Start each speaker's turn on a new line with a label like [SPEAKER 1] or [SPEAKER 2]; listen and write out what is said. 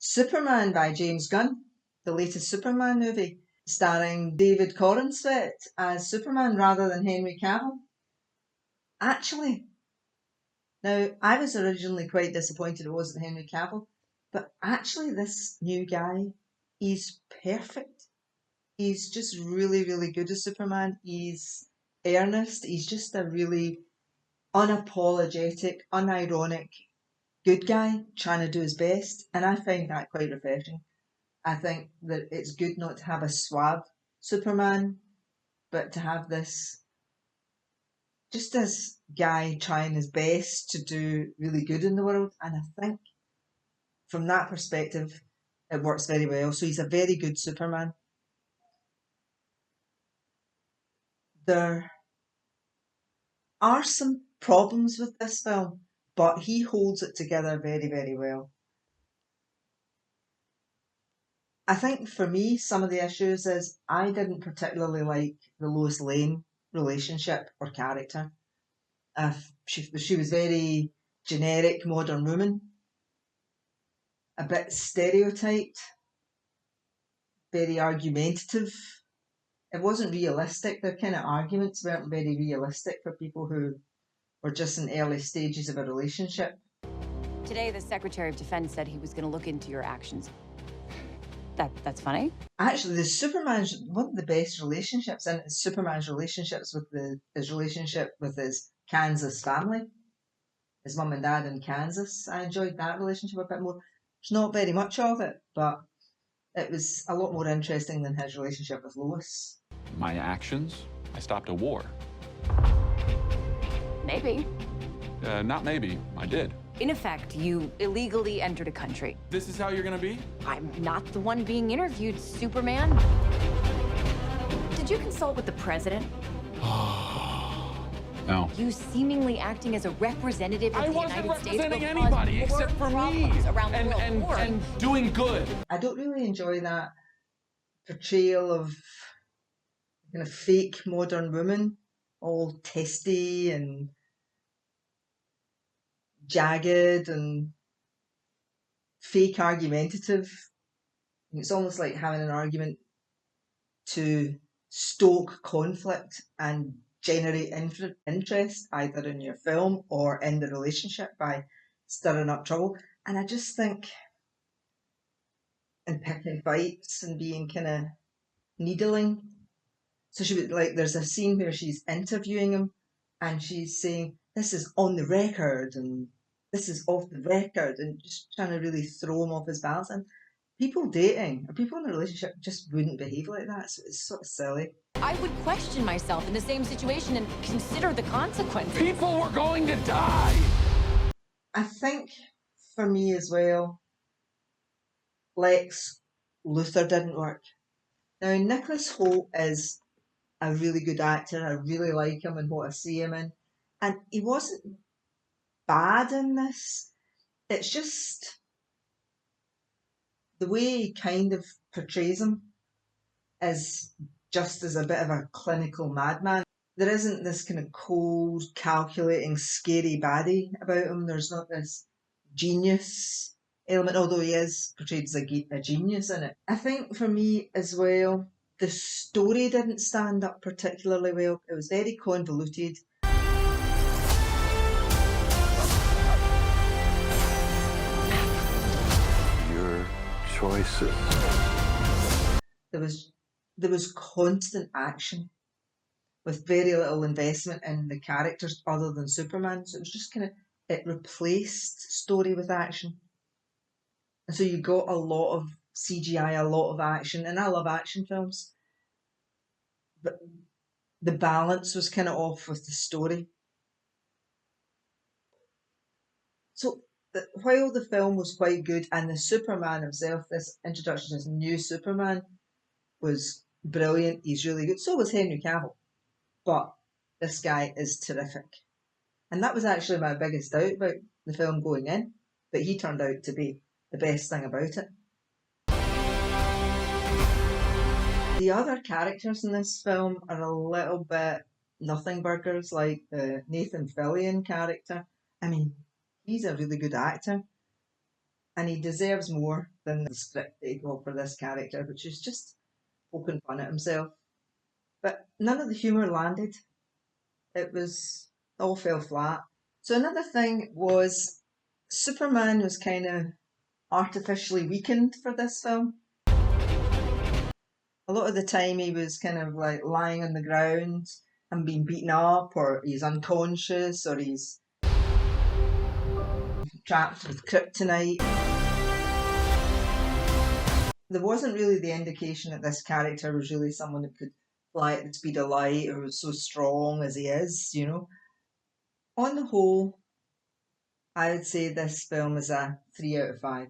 [SPEAKER 1] Superman by James Gunn, the latest Superman movie, starring David Corenswet as Superman rather than Henry Cavill. Actually, now I was originally quite disappointed it wasn't Henry Cavill, but actually this new guy, he's perfect. He's just really, really good as Superman. He's earnest. He's just a really unapologetic, unironic, good guy trying to do his best. And I find that quite refreshing. I think that it's good not to have a suave Superman, but to have this guy trying his best to do really good in the world. And I think from that perspective, it works very well. So he's a very good Superman. There are some problems with this film, but he holds it together very, very well. I think for me, some of the issues is I didn't particularly like the Lois Lane relationship or character. She was very generic modern woman, a bit stereotyped, very argumentative. It wasn't realistic. Their kind of arguments weren't very realistic for people who were just in early stages of a relationship.
[SPEAKER 2] Today, the Secretary of Defense said he was going to look into your actions. That's funny.
[SPEAKER 1] Actually, one of the best relationships in it is Superman's relationships with his relationship with his Kansas family, his mum and dad in Kansas. I enjoyed that relationship a bit more. There's not very much of it, but it was a lot more interesting than his relationship with Lois.
[SPEAKER 3] My actions? I stopped a war.
[SPEAKER 2] Maybe.
[SPEAKER 3] Not maybe. I did.
[SPEAKER 2] In effect, you illegally entered a country.
[SPEAKER 3] This is how you're gonna be?
[SPEAKER 2] I'm not the one being interviewed, Superman. Did you consult with the president?
[SPEAKER 3] No.
[SPEAKER 2] You seemingly acting as a representative of the United States.
[SPEAKER 3] I wasn't representing anybody except for me.
[SPEAKER 2] Around the world.
[SPEAKER 3] And doing good.
[SPEAKER 1] I don't really enjoy that portrayal of kind of fake modern woman, all testy and jagged and fake argumentative. It's almost like having an argument to stoke conflict and generate interest either in your film or in the relationship by stirring up trouble. And I just think, and picking fights and being kind of needling. So she would there's a scene where she's interviewing him and she's saying, this is on the record and this is off the record, and just trying to really throw him off his balance. And people dating or people in a relationship just wouldn't behave like that. So it's sort of silly.
[SPEAKER 2] I would question myself in the same situation and consider the consequences.
[SPEAKER 3] People were going to die!
[SPEAKER 1] I think for me as well, Lex Luthor didn't work. Now, Nicholas Hoult is a really good actor. I really like him and what I see him in. And he wasn't bad in this. It's just the way he kind of portrays him is just as a bit of a clinical madman. There isn't this kind of cold, calculating, scary baddie about him. There's not this genius element, although he is portrayed as a genius in it. I think for me as well, the story didn't stand up particularly well. It was very convoluted.
[SPEAKER 4] Your choices.
[SPEAKER 1] There was constant action with very little investment in the characters other than Superman. So it was just it replaced story with action. And so you got a lot of CGI, a lot of action, and I love action films. But the balance was kind of off with the story. So while the film was quite good and the Superman himself, this introduction to this new Superman was brilliant, he's really good, so was Henry Cavill. But this guy is terrific. And that was actually my biggest doubt about the film going in, but he turned out to be the best thing about it. The other characters in this film are a little bit nothing burgers, like the Nathan Fillion character. I mean, he's a really good actor and he deserves more than the script they got for this character, which is just poking fun at himself. But none of the humour landed. It was all fell flat. So another thing was Superman was kind of artificially weakened for this film. A lot of the time he was kind of like lying on the ground and being beaten up, or he's unconscious, or he's trapped with kryptonite. There wasn't really the indication that this character was really someone that could fly at the speed of light or was so strong as he is, you know. On the whole, I would say this film is a 3 out of 5.